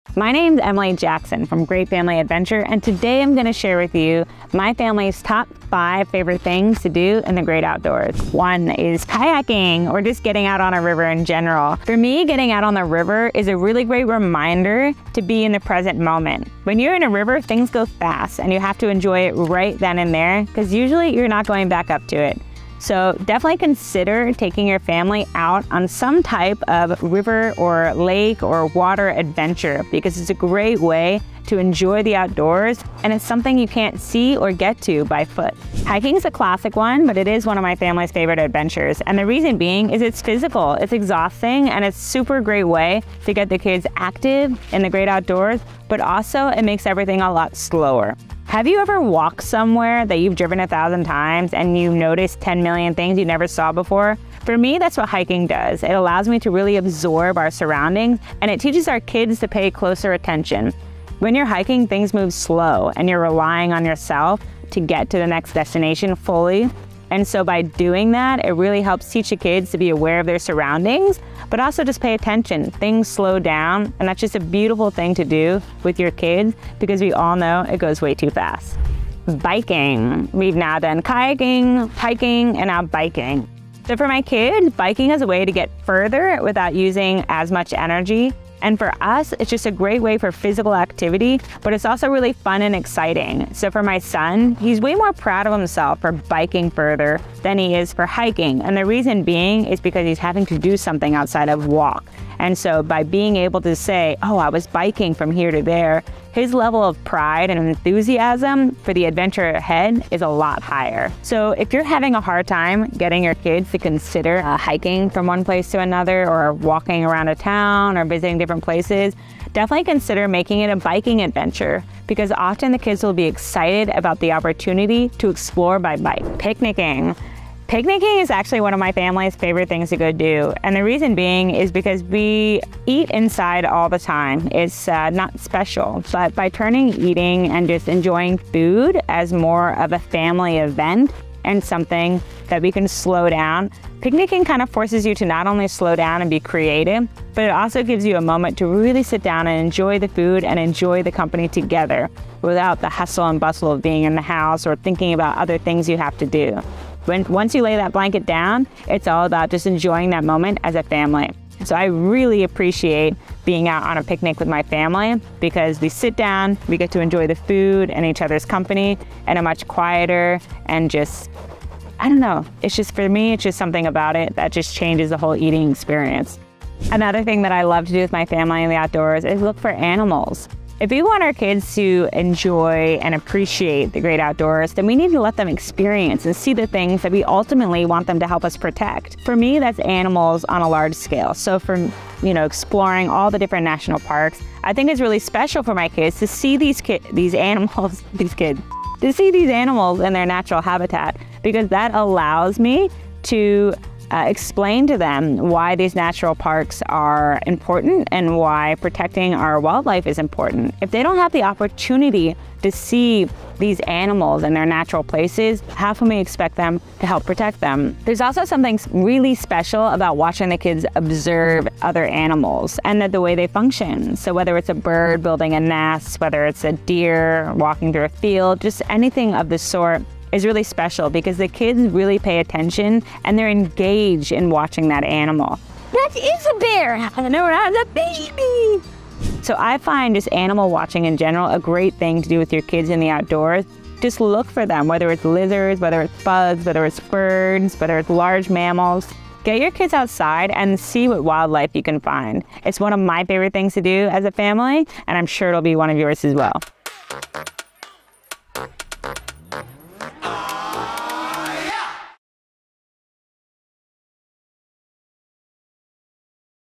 My name's Emily Jackson from Great Family Adventure, and today I'm going to share with you my family's top 5 favorite things to do in the great outdoors. 1 is kayaking, or just getting out on a river in general. For me, getting out on the river is a really great reminder to be in the present moment. When you're in a river, things go fast, and you have to enjoy it right then and there, because usually you're not going back up to it. So definitely consider taking your family out on some type of river or lake or water adventure, because it's a great way to enjoy the outdoors, and it's something you can't see or get to by foot. Hiking is a classic one, but it is one of my family's favorite adventures. And the reason being is it's physical, it's exhausting, and it's a super great way to get the kids active in the great outdoors, but also it makes everything a lot slower. Have you ever walked somewhere that you've driven 1,000 times and you noticed 10 million things you never saw before? For me, that's what hiking does. It allows me to really absorb our surroundings, and it teaches our kids to pay closer attention. When you're hiking, things move slow and you're relying on yourself to get to the next destination fully. And so by doing that, it really helps teach the kids to be aware of their surroundings, but also just pay attention. Things slow down, and that's just a beautiful thing to do with your kids, because we all know it goes way too fast. Biking. We've now done kayaking, hiking, and now biking. So for my kids, biking is a way to get further without using as much energy. And for us, it's just a great way for physical activity, but it's also really fun and exciting. So for my son, he's way more proud of himself for biking further than he is for hiking. And the reason being is because he's having to do something outside of walk. And so by being able to say, oh, I was biking from here to there, his level of pride and enthusiasm for the adventure ahead is a lot higher. So if you're having a hard time getting your kids to consider hiking from one place to another, or walking around a town, or visiting different places, definitely consider making it a biking adventure, because often the kids will be excited about the opportunity to explore by bike. Picnicking. Picnicking is actually one of my family's favorite things to go do. And the reason being is because we eat inside all the time. It's not special, but by turning eating and just enjoying food as more of a family event and something that we can slow down, picnicking kind of forces you to not only slow down and be creative, but it also gives you a moment to really sit down and enjoy the food and enjoy the company together without the hustle and bustle of being in the house or thinking about other things you have to do. Once you lay that blanket down, it's all about just enjoying that moment as a family. So I really appreciate being out on a picnic with my family, because we sit down, we get to enjoy the food and each other's company in a much quieter and just, I don't know, it's just, for me, it's just something about it that just changes the whole eating experience. Another thing that I love to do with my family in the outdoors is look for animals. If we want our kids to enjoy and appreciate the great outdoors, then we need to let them experience and see the things that we ultimately want them to help us protect. For me, that's animals on a large scale. So for, exploring all the different national parks, I think it's really special for my kids to see these animals in their natural habitat, because that allows me to explain to them why these natural parks are important and why protecting our wildlife is important. If they don't have the opportunity to see these animals in their natural places, how can we expect them to help protect them? There's also something really special about watching the kids observe other animals and the way they function. So whether it's a bird building a nest, whether it's a deer walking through a field, just anything of the sort is really special, because the kids really pay attention and they're engaged in watching that animal. That is a bear! I know, that's a baby! So I find just animal watching in general a great thing to do with your kids in the outdoors. Just look for them, whether it's lizards, whether it's bugs, whether it's birds, whether it's large mammals. Get your kids outside and see what wildlife you can find. It's one of my favorite things to do as a family, and I'm sure it'll be one of yours as well.